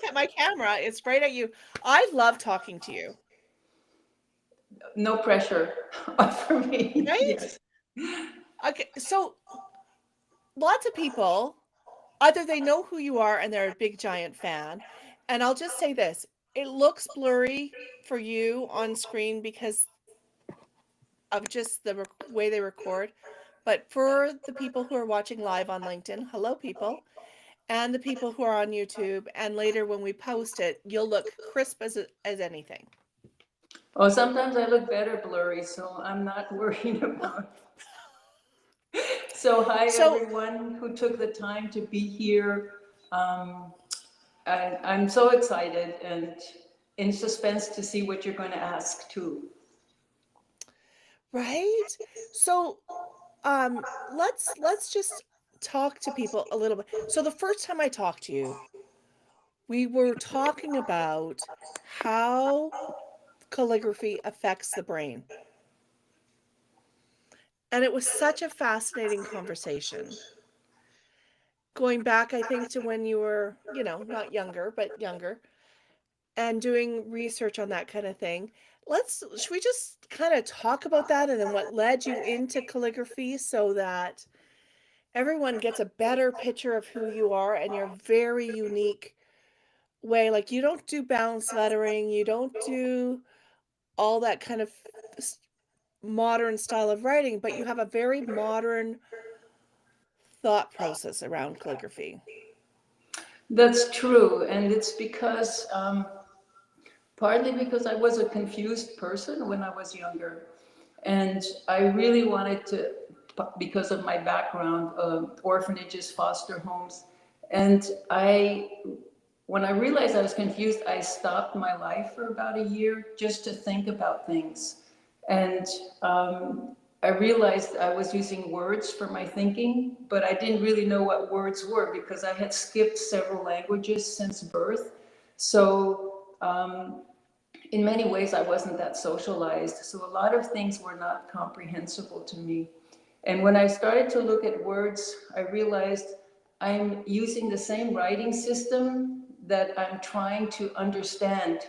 at my camera, it's right at you. I love talking to you, No pressure for me. right? Yes. Okay, so lots of people, either they know who you are and they're a big giant fan, and I'll just say this, it looks blurry for you on screen because of just the way they record. But for the people who are watching live on LinkedIn, hello people, and the people who are on YouTube, and later when we post it, you'll look crisp as anything. Oh, sometimes I look better blurry, so I'm not worried about. So, hi So, everyone who took the time to be here. I'm so excited and in suspense to see what you're going to ask too. right? So, let's just talk to people a little bit. So the first time I talked to you, we were talking about how calligraphy affects the brain. And it was such a fascinating conversation. Going back, I think, to when you were, not younger, but younger, and doing research on that kind of thing. Should we just kind of talk about that and then what led you into calligraphy so that everyone gets a better picture of who you are and your very unique way? Like, you don't do bounce lettering, you don't do all that kind of modern style of writing, but you have a very modern thought process around calligraphy. That's true, and it's because partly because I was a confused person when I was younger, and I really wanted to, because of my background, orphanages, foster homes, and when I realized I was confused, I stopped my life for about a year just to think about things. And I realized I was using words for my thinking, but I didn't really know what words were because I had skipped several languages since birth. So, in many ways, I wasn't that socialized. So, a lot of things were not comprehensible to me. And when I started to look at words, I realized I'm using the same writing system that I'm trying to understand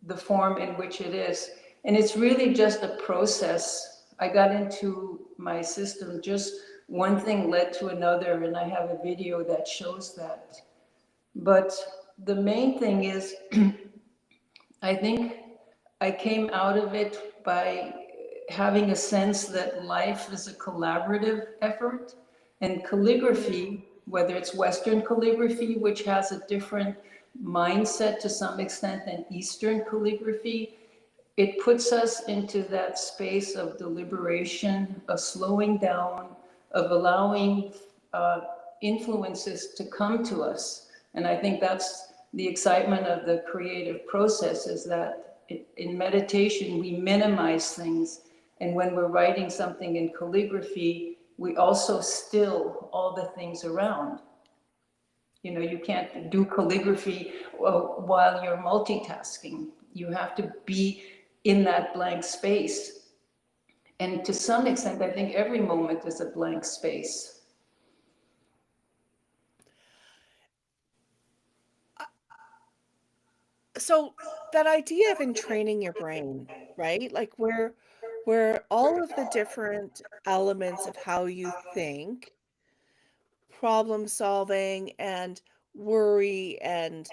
the form in which it is. And it's really just a process. I got into my system, just one thing led to another, and I have a video that shows that. But the main thing is, I think I came out of it by having a sense that life is a collaborative effort, and Mm. calligraphy, whether it's Western calligraphy, which has a different mindset to some extent than Eastern calligraphy, it puts us into that space of deliberation, of slowing down, of allowing uh, influences to come to us. And I think that's the excitement of the creative process, is that in meditation we minimize things. And when we're writing something in calligraphy, we also still all the things around. You know, you can't do calligraphy while you're multitasking. You have to be in that blank space. And to some extent, I think every moment is a blank space. So that idea of entraining your brain, right? Like where all of the different elements of how you think, problem solving and worry and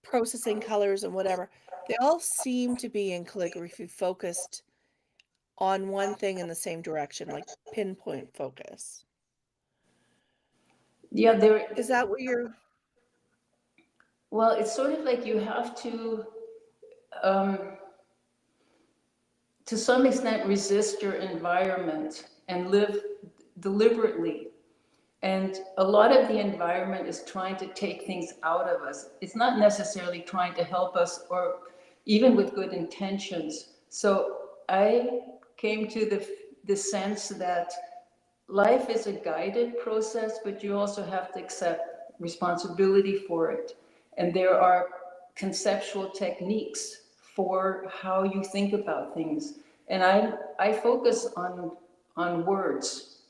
processing colors and whatever, they all seem to be in calligraphy focused on one thing in the same direction, like pinpoint focus. Yeah, there. Is that what you're Well, it's sort of like you have um, to some extent, resist your environment and live deliberately. And a lot of the environment is trying to take things out of us. It's not necessarily trying to help us, or even with good intentions. So I came to the sense that life is a guided process, but you also have to accept responsibility for it. And there are conceptual techniques for how you think about things. And I focus on words.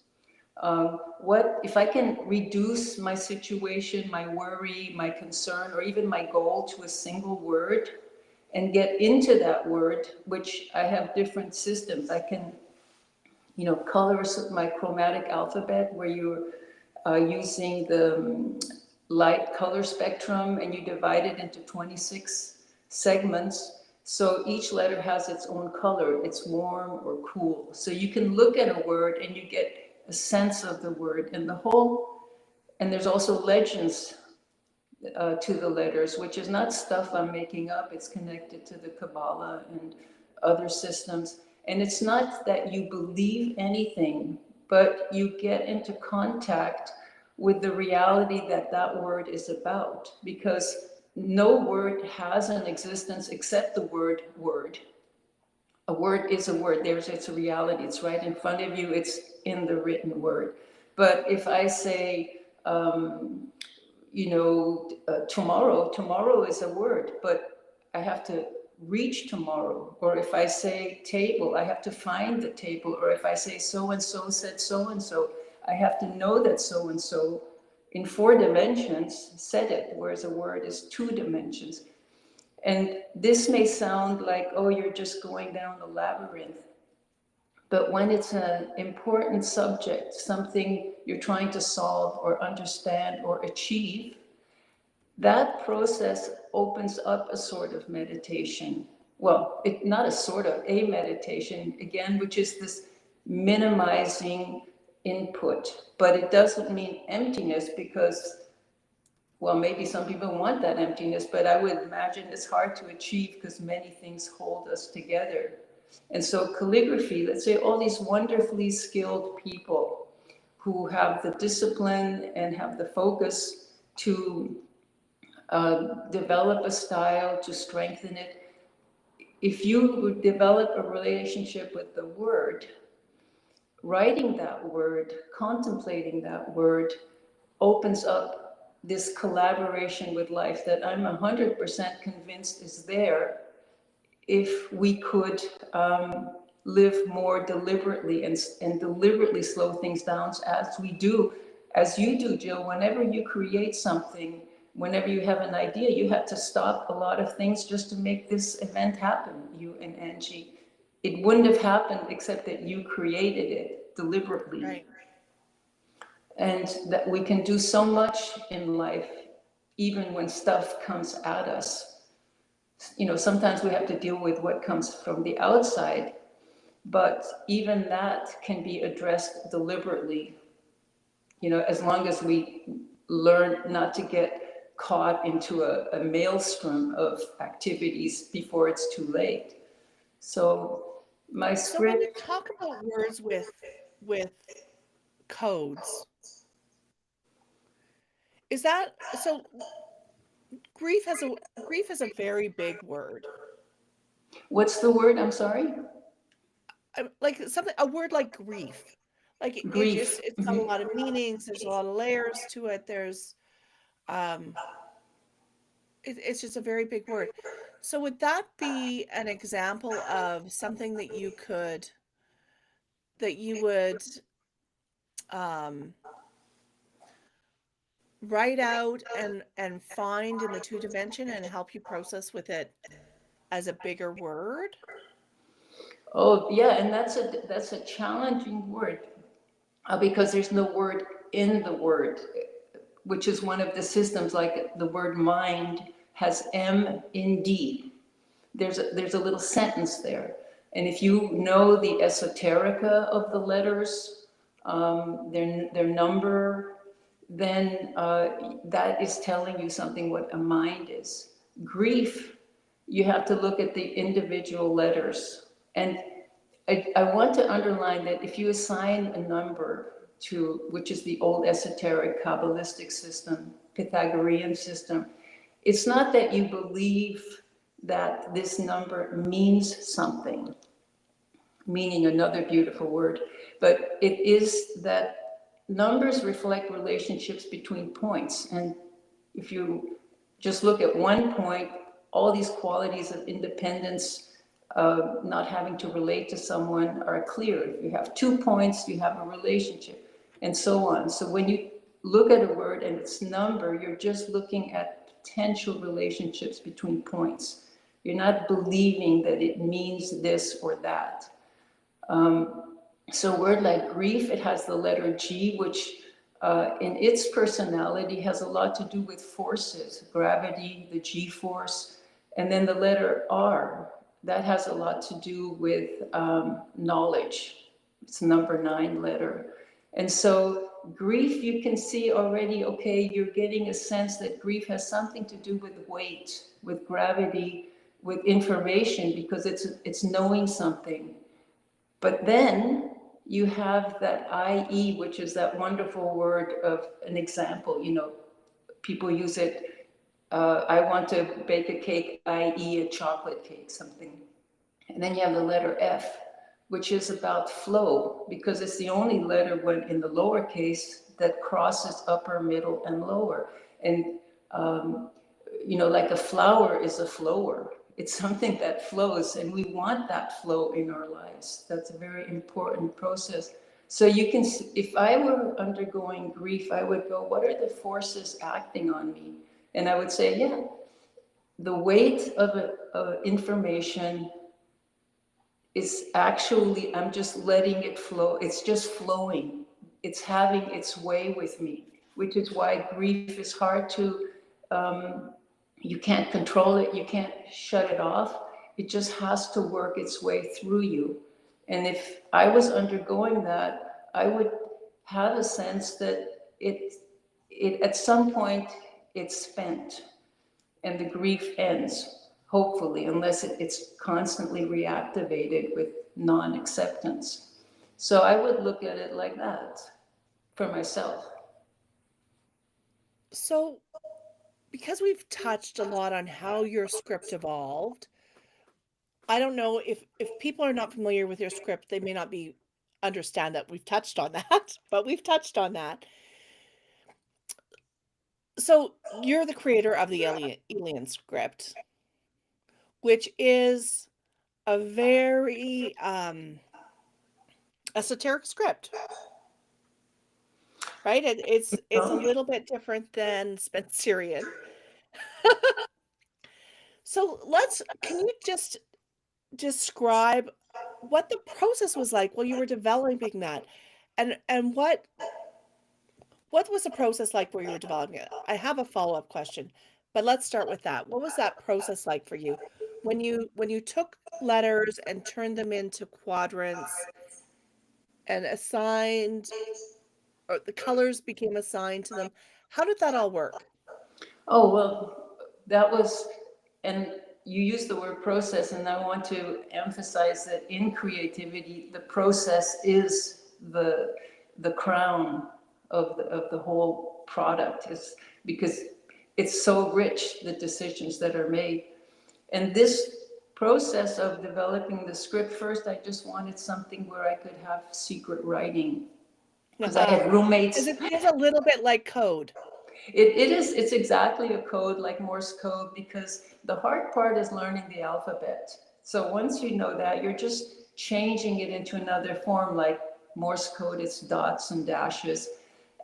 What if I can reduce my situation, my worry, my concern, or even my goal to a single word and get into that word, which I have different systems. I can, color my chromatic alphabet where you're using the light color spectrum and you divide it into 26 segments. So each letter has its own color. It's warm or cool. So you can look at a word and you get a sense of the word and the whole. And there's also legends to the letters, which is not stuff I'm making up. It's connected to the Kabbalah and other systems. And it's not that you believe anything, but you get into contact with the reality that that word is about, because no word has an existence except the word word. A word is a word. It's a reality. It's right in front of you. It's in the written word. But if I say, tomorrow is a word, but I have to reach tomorrow. Or if I say table, I have to find the table. Or if I say so-and-so said so-and-so, I have to know that so-and-so in 4 dimensions said it, whereas a word is 2 dimensions. And this may sound like, oh, you're just going down a labyrinth. But when it's an important subject, something you're trying to solve or understand or achieve, that process opens up a sort of meditation. Well, not a sort of, a meditation, again, which is this minimizing input. But it doesn't mean emptiness because, well, maybe some people want that emptiness, but I would imagine it's hard to achieve because many things hold us together. And so calligraphy, let's say all these wonderfully skilled people who have the discipline and have the focus to develop a style, to strengthen it. If you would develop a relationship with the word, writing that word, contemplating that word, opens up this collaboration with life that I'm 100% convinced is there if we could live more deliberately and deliberately slow things down as we do, as you do, Jill. Whenever you create something, whenever you have an idea, you have to stop a lot of things just to make this event happen, you and Angie. It wouldn't have happened except that you created it deliberately. Right. And that we can do so much in life, even when stuff comes at us. Sometimes we have to deal with what comes from the outside, but even that can be addressed deliberately, as long as we learn not to get caught into a maelstrom of activities before it's too late. So my So when you script, talk about words with codes, is that so? Grief is a very big word. what's the word? I'm sorry? Like something, a word like grief, like Grief. it's got a lot of meanings. There's a lot of layers to it. There's um, it's just a very big word. So would that be an example of something that you would um write out and find in the 2 dimension and help you process with it as a bigger word? Oh, yeah, and that's a challenging word because there's no word in the word, which is one of the systems, like the word mind has M in D. There's a little sentence there. And if you know the esoterica of the letters, their number, then that is telling you something what a mind is. Grief, you have to look at the individual letters. And I want to underline that if you assign a number to, which is the old esoteric Kabbalistic system, Pythagorean system, it's not that you believe that this number means something, meaning another beautiful word, but it is that numbers reflect relationships between points. And if you just look at one point, all these qualities of independence, not having to relate to someone are clear. If you have 2 points, you have a relationship. and so on. So when you look at a word and its number, you're just looking at potential relationships between points. You're not believing that it means this or that. So a word like grief, it has the letter G, which in its personality has a lot to do with forces, gravity, the G force, and then the letter R, that has a lot to do with knowledge. It's number 9 letter. And so grief, you can see already, okay, you're getting a sense that grief has something to do with weight, with gravity, with information, because it's knowing something. But then you have that IE, which is that wonderful word of an example. You know, people use it. I want to bake a cake, i.e. a chocolate cake, something. And then you have the letter F, which is about flow, because it's the only letter when in the lowercase that crosses upper, middle, and lower. And you know, like a flower is a flower. It's something that flows, and we want that flow in our lives. That's a very important process. So you can, if I were undergoing grief, I would go, what are the forces acting on me? And I would say, yeah, the weight of information is actually, I'm just letting it flow. It's just flowing. It's having its way with me, which is why grief is hard to, you can't control it, you can't shut it off. It just has to work its way through you. And if I was undergoing that, I would have a sense that it at some point it's spent and the grief ends, hopefully, unless it's constantly reactivated with non-acceptance. So I would look at it like that for myself. So, because we've touched a lot on how your script evolved, I don't know if people are not familiar with your script, they may not be understand that we've touched on that, but we've touched on that. So, you're the creator of the Alien script, which is a very esoteric script, right? It's a little bit different than Spencerian. So can you just describe what the process was like while you were developing that? And what was the process like where you were developing it? I have a follow-up question, but let's start with that. What was that process like for you when you took letters and turned them into quadrants and assigned or the colors became assigned to them? How did that all work? Oh, well, that was, and you use the word process, and I want to emphasize that in creativity, the process is the crown of the whole product, is because it's so rich, the decisions that are made. And this process of developing the script, first, I just wanted something where I could have secret writing because I had Because roommates. it feels a little bit like code. It's exactly a code like Morse code because the hard part is learning the alphabet. So once you know that, you're just changing it into another form like Morse code, it's dots and dashes.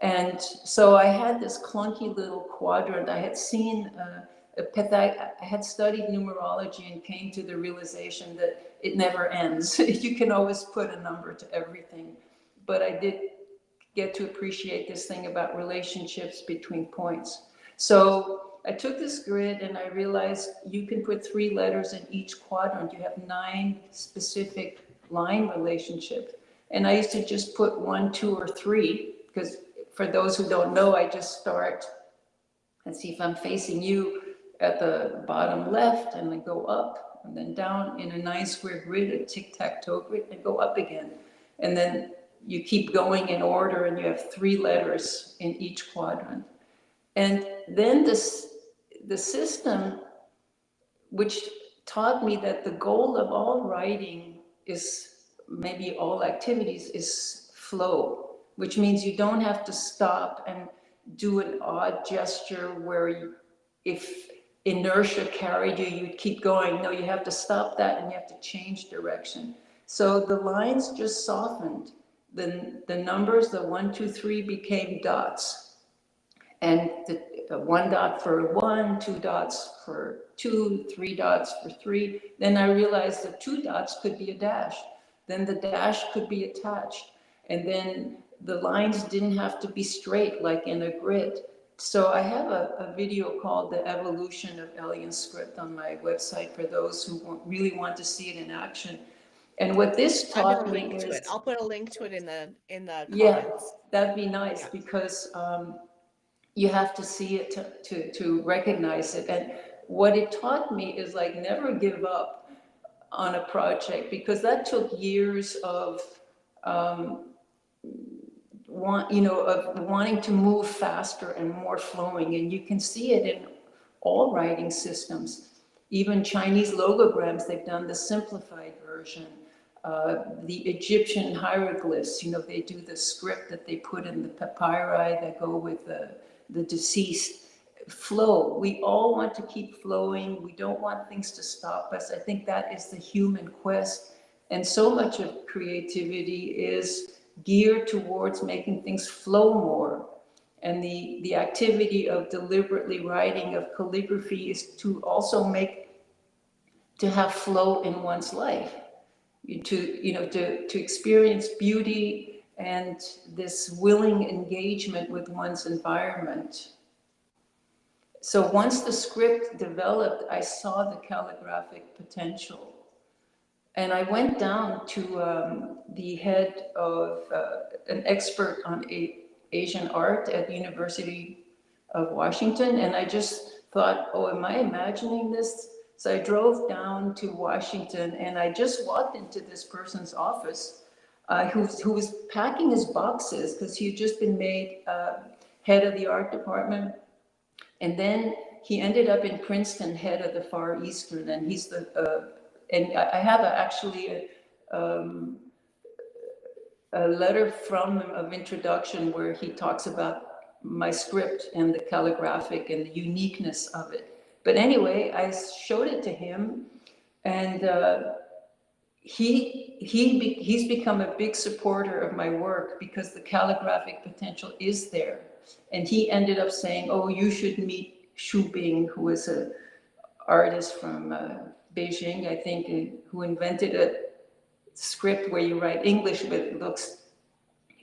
And so I had this clunky little quadrant. I had seen I had studied numerology and came to the realization that it never ends. You can always put a number to everything. But I did get to appreciate this thing about relationships between points. So I took this grid and I realized you can put 3 letters in each quadrant. You have 9 specific line relationships. And I used to just put 1, 2, or 3, because for those who don't know, I just start and see if I'm facing you at the bottom left and then go up and then down in a 9 square grid, a tic-tac-toe grid, and go up again. And then you keep going in order and you have 3 letters in each quadrant. And then the system, which taught me that the goal of all writing is, maybe all activities, is flow, which means you don't have to stop and do an odd gesture where you, if inertia carried you, you'd keep going. No, you have to stop that and you have to change direction. So the lines just softened. then the numbers, the 1, 2, 3 became dots. And the 1 dot for 1, 2 dots for 2, 3 dots for 3. Then I realized the 2 dots could be a dash. Then the dash could be attached. And then the lines didn't have to be straight like in a grid. So I have a video called The Evolution of AlienScript on my website for those who really want to see it in action. And what this I'm gonna taught me link to it. is, I'll put a link to it in the yeah, comments. that'd be nice Yeah. because you have to see it to recognize it. And what it taught me is like never give up on a project, because that took years of um, of wanting to move faster and more flowing. And you can see it in all writing systems. Even Chinese logograms, they've done the simplified version. The Egyptian hieroglyphs, they do the script that they put in the papyri that go with the deceased. Flow. We all want to keep flowing. We don't want things to stop us. I think that is the human quest. And so much of creativity is geared towards making things flow more. And the activity of deliberately writing, of calligraphy, is to also to have flow in one's life, to experience beauty and this willing engagement with one's environment. So once the script developed, I saw the calligraphic potential. And I went down to the head of an expert on Asian art at the University of Washington, and I just thought, oh, am I imagining this? So I drove down to Washington, and I just walked into this person's office who was packing his boxes because he had just been made head of the art department. And then he ended up in Princeton, head of the Far Eastern, and he's and I have actually a letter from him of introduction where he talks about my script and the calligraphic and the uniqueness of it. But anyway, I showed it to him, and he's become a big supporter of my work because the calligraphic potential is there. And he ended up saying, "Oh, you should meet Xu Bing, who is an artist from Beijing, I think, who invented a script where you write English, but it looks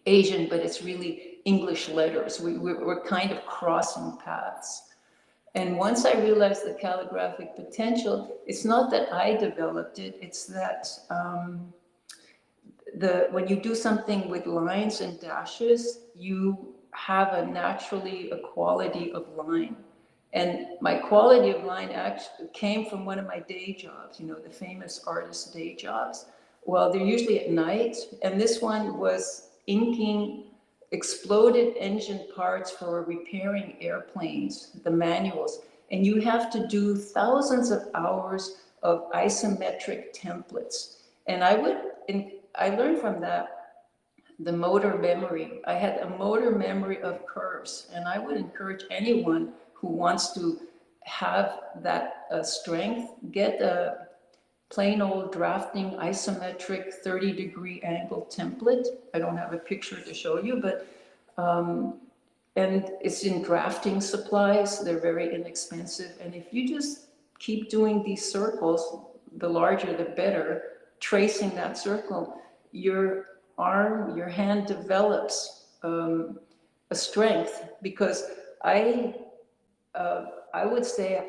Asian, but it's really English letters. We're kind of crossing paths." And once I realized the calligraphic potential, it's not that I developed it, it's that when you do something with lines and dashes, you have a quality of line. And my quality of line actually came from one of my day jobs, the famous artist day jobs. Well, they're usually at night, and this one was inking exploded engine parts for repairing airplanes, the manuals. And you have to do thousands of hours of isometric templates. And I learned from that the motor memory. I had a motor memory of curves, and I would encourage anyone who wants to have that strength, get a plain old drafting isometric 30-degree angle template. I don't have a picture to show you, but and it's in drafting supplies. They're very inexpensive. And if you just keep doing these circles, the larger the better, tracing that circle, your your hand develops a strength. Because I would say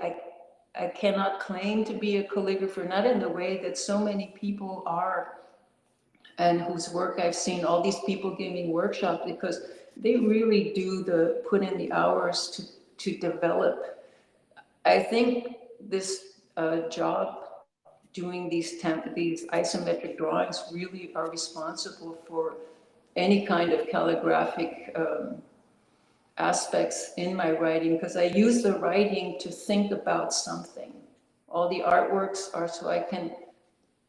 I cannot claim to be a calligrapher, not in the way that so many people are, and whose work I've seen, all these people giving workshops, because they really do put in the hours to develop. I think this job doing these isometric drawings really are responsible for any kind of calligraphic aspects in my writing, because I use the writing to think about something. All the artworks are so I can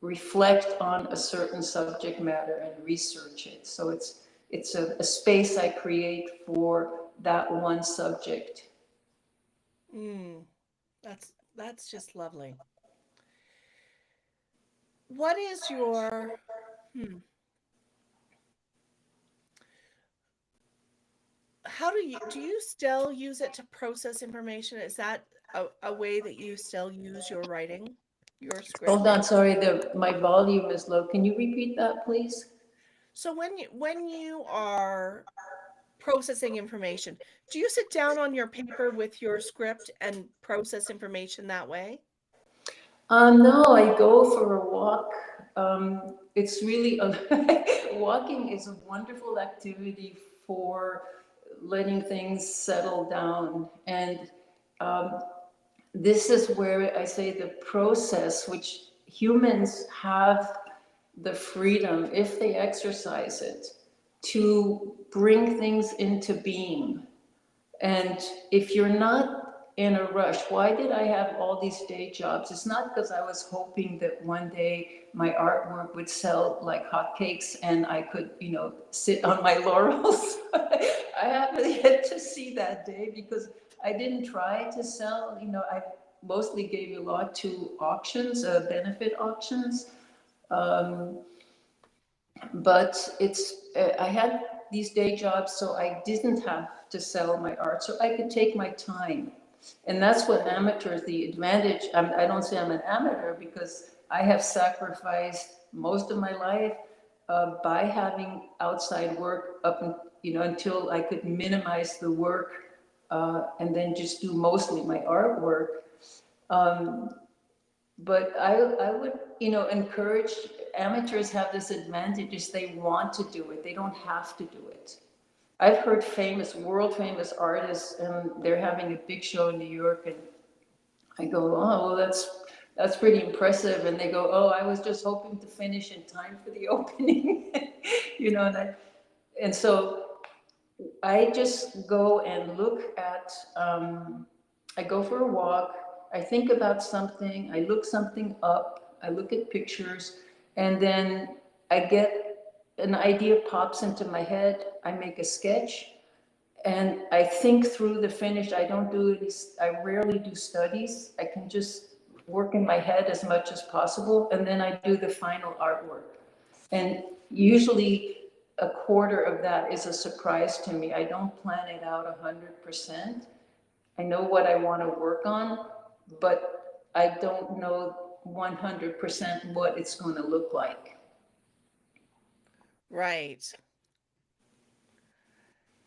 reflect on a certain subject matter and research it. So it's a space I create for that one subject. Mm, that's just lovely. What is your hmm, how do you still use it to process information? Is that a way that you still use your writing, your Hold on, scripting? sorry, my volume is low. Can you repeat that, please? So when you are processing information, do you sit down on your paper with your script and process information that way? No, I go for a walk. It's really walking is a wonderful activity for letting things settle down. And um, this is where I say the process, which humans have the freedom, if they exercise it, to bring things into being. And if you're not in a rush, why did I have all these day jobs? It's not because I was hoping that one day my artwork would sell like hotcakes and I could, sit on my laurels. I haven't yet to see that day because I didn't try to sell. I mostly gave a lot to auctions, benefit auctions. Um, but I had these day jobs, so I didn't have to sell my art, so I could take my time. And that's what amateurs, the advantage, I don't say I'm an amateur because I have sacrificed most of my life by having outside work until I could minimize the work and then just do mostly my artwork. Um, but I would, encourage amateurs have this advantage is they want to do it. They don't have to do it. I've heard world famous artists, and they're having a big show in New York, and I go, oh, well, that's pretty impressive. And they go, oh, I was just hoping to finish in time for the opening, and so I just go and look at, I go for a walk, I think about something, I look something up, I look at pictures, and then I get an idea pops into my head, I make a sketch, and I think through the finish. I rarely do studies. I can just work in my head as much as possible, and then I do the final artwork. And usually a quarter of that is a surprise to me. I don't plan it out 100%. I know what I want to work on, but I don't know 100% what it's going to look like. Right.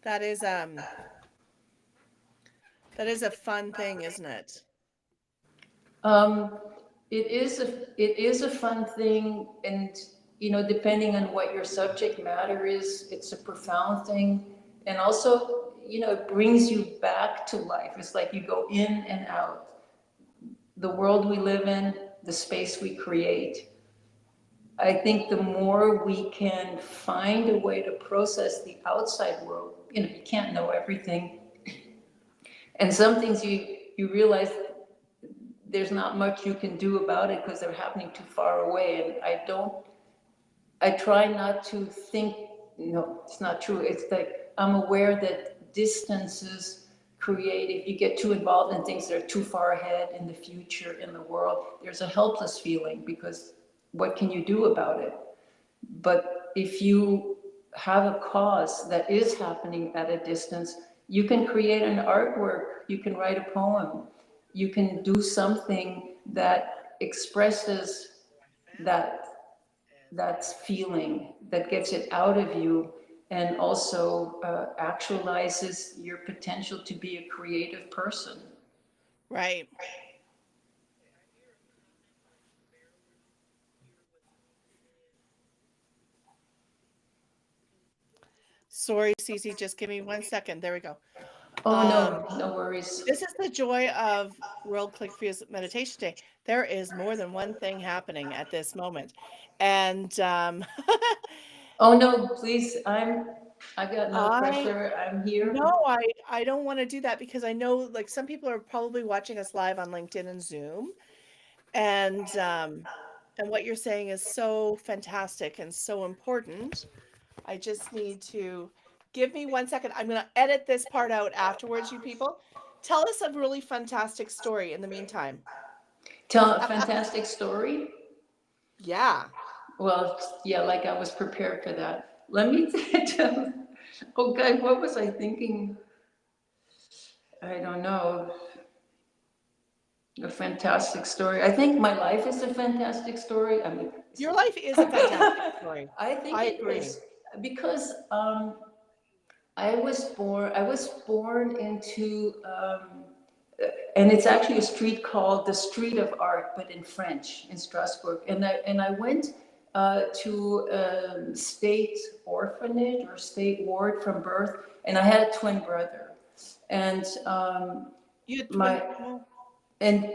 That is that is a fun thing, isn't it? Um, it is a fun thing, and depending on what your subject matter is, it's a profound thing, and also, it brings you back to life. It's like you go in and out. The world we live in, the space we create. I think the more we can find a way to process the outside world, you can't know everything, and some things you realize there's not much you can do about it because they're happening too far away. And I try not to think, no, it's not true. It's like I'm aware that distances create, if you get too involved in things that are too far ahead in the future, in the world, there's a helpless feeling because what can you do about it? But if you have a cause that is happening at a distance, you can create an artwork, you can write a poem, you can do something that expresses that that feeling, that gets it out of you, and also actualizes your potential to be a creative person. Right. Sorry, Cece, just give me 1 second. There we go. Oh Um, no, no worries. this is the joy of World Click Fuse Meditation Day. There is more than one thing happening at this moment. And Oh no, please, I've got no I pressure. I'm here. no, I don't want to do that because I know like some people are probably watching us live on LinkedIn and Zoom. And what you're saying is so fantastic and so important. I just need to give me 1 second. I'm going to edit this part out afterwards, you people. Tell us a really fantastic story in the meantime. Tell a fantastic story. Yeah. Well, yeah, like I was prepared for that. Let me tell. Oh God, what was I thinking? I don't know, a fantastic story. I think my life is a fantastic story. I mean, Your life is a fantastic story. I think I it agree. is because I was born into, and it's actually a street called the Street of Art, but in French, in Strasbourg. And I went to state orphanage or state ward from birth, and I had a twin brother. And You had twin. my Well, and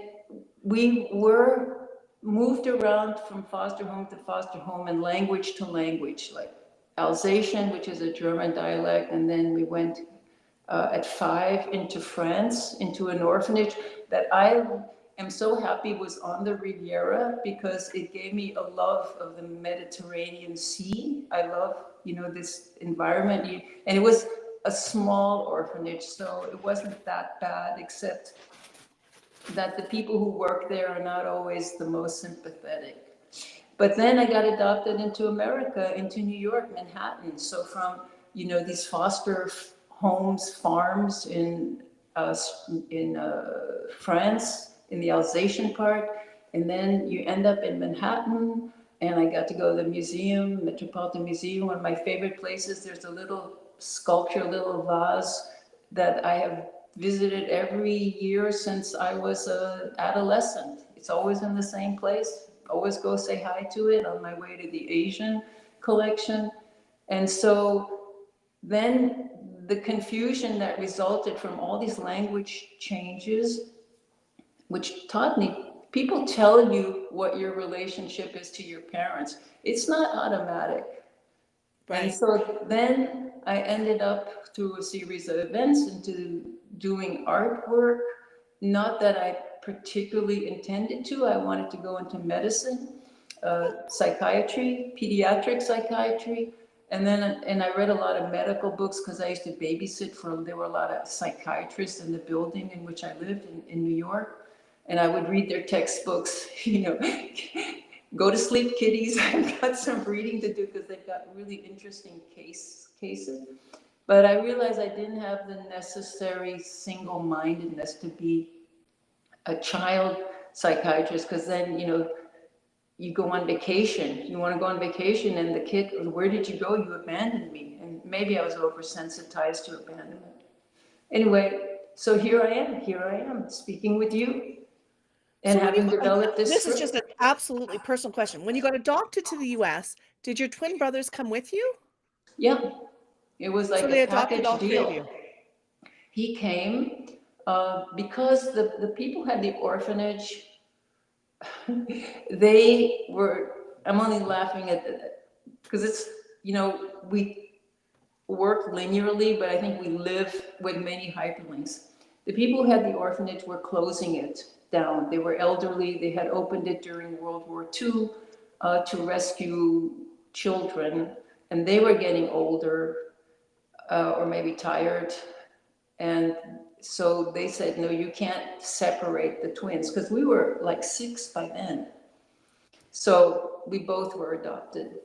we were moved around from foster home to foster home and language to language, like Alsatian, which is a German dialect, and then we went at 5 into France, into an orphanage that I am so happy was on the Riviera because it gave me a love of the Mediterranean Sea. I love, this environment. And it was a small orphanage, so it wasn't that bad, except that the people who work there are not always the most sympathetic. But then I got adopted into America, into New York, Manhattan. So from, these foster homes, farms uh, France, in the Alsatian part, and then you end up in Manhattan. And I got to go to the museum, Metropolitan Museum, one of my favorite places. There's a little sculpture, a little vase that I have visited every year since I was an adolescent. It's always in the same place. Always go say hi to it on my way to the Asian collection. And so then the confusion that resulted from all these language changes, which taught me, people tell you what your relationship is to your parents. It's not automatic. And right. so then I ended up through a series of events into doing artwork. Not that I particularly intended to. I wanted to go into medicine, psychiatry, pediatric psychiatry. And I read a lot of medical books because I used to babysit there were a lot of psychiatrists in the building in which I lived in New York. And I would read their textbooks, go to sleep, kiddies. I've got some reading to do because they've got really interesting cases. But I realized I didn't have the necessary single-mindedness to be a child psychiatrist because then, you go on vacation. You want to go on vacation and the kid, where did you go? You abandoned me. And maybe I was oversensitized to abandonment. Anyway, so here I am speaking with you and So when having you, developed this this is just script. an absolutely personal question. When you got adopted to the US, did your twin brothers come with you? Yeah, it was So like a they adopted package all three of deal. you. He came because the people had the orphanage. They were, I'm only laughing at, because it's, we work linearly, but I think we live with many hyperlinks. The people who had the orphanage were closing it down. They were elderly. They had opened it during World War II to rescue children, and they were getting older or maybe tired. And so they said, no, you can't separate the twins, because we were like 6 by then. So we both were adopted.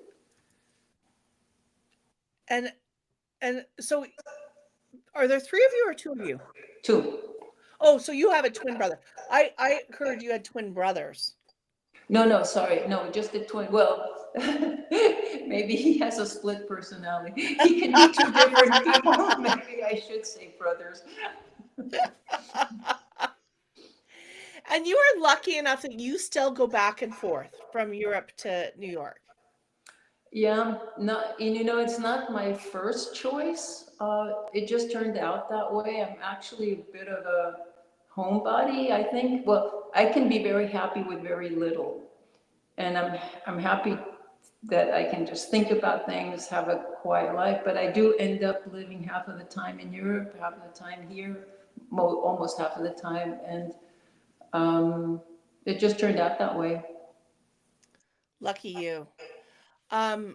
And so are there three of you or two of you? 2. Oh, so you have a twin brother. I heard you had twin brothers. No, no, sorry. No, just the twin. Well, maybe he has a split personality. He can be 2 different people. Maybe I should say brothers. And you are lucky enough that you still go back and forth from Europe to New York. Yeah, not, and it's not my first choice. It just turned out that way. I'm actually a bit of a homebody, I think. Well, I can be very happy with very little. And I'm happy that I can just think about things, have a quiet life. But I do end up living half of the time in Europe, half of the time here, almost half of the time, and it just turned out that way. Lucky you. Um,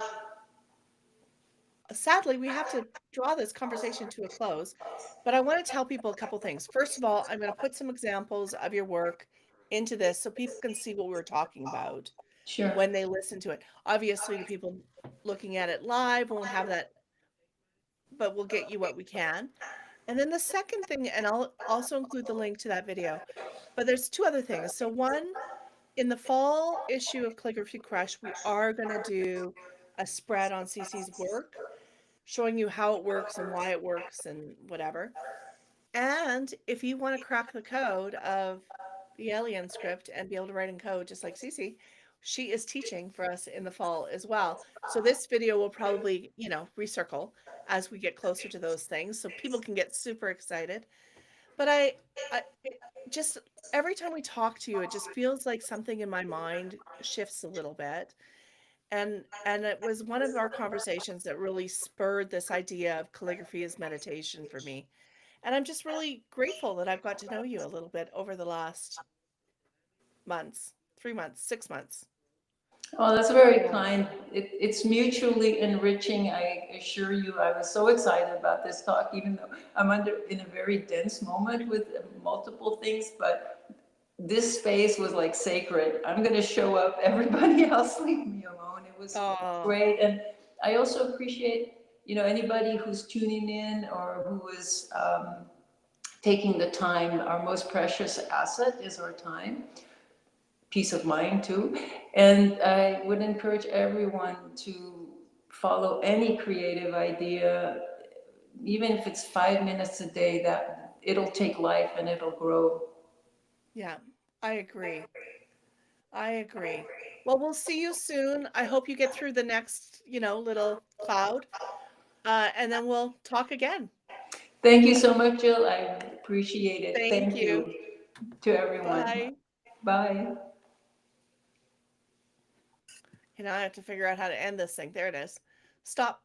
Sadly, we have to draw this conversation to a close, but I want to tell people a couple things. First of all, I'm going to put some examples of your work into this so people can see what we were talking about Sure. when they listen to it. Obviously, the people looking at it live won't have that, but we'll get you what we can. And then the second thing, and I'll also include the link to that video, but there's two other things. So one, in the fall issue of Calligraphy Crush, we are going to do a spread on Cece's work, showing you how it works and why it works and whatever. And if you want to crack the code of the Alien script and be able to write in code just like Cece, she is teaching for us in the fall as well. So this video will probably, recircle as we get closer to those things so people can get super excited. But just every time we talk to you, it just feels like something in my mind shifts a little bit. And it was one of our conversations that really spurred this idea of calligraphy as meditation for me. And I'm just really grateful that I've got to know you a little bit over the last months, 3 months, 6 months. Oh, that's very kind. It's mutually enriching. I assure you, I was so excited about this talk, even though I'm in a very dense moment with multiple things, but this space was like sacred. I'm going to show up. Everybody else leave me alone. It was Oh, great. And I also appreciate, anybody who's tuning in or who is taking the time. Our most precious asset is our time, peace of mind too. And I would encourage everyone to follow any creative idea, even if it's 5 minutes a day, that it'll take life and it'll grow. yeah, I agree. I agree. Well, we'll see you soon. I hope you get through the next, little cloud. And then we'll talk again. Thank you so much, Jill. I appreciate it. Thank Thank you. you to everyone. Bye. Bye. I have to figure out how to end this thing. There it is. Stop.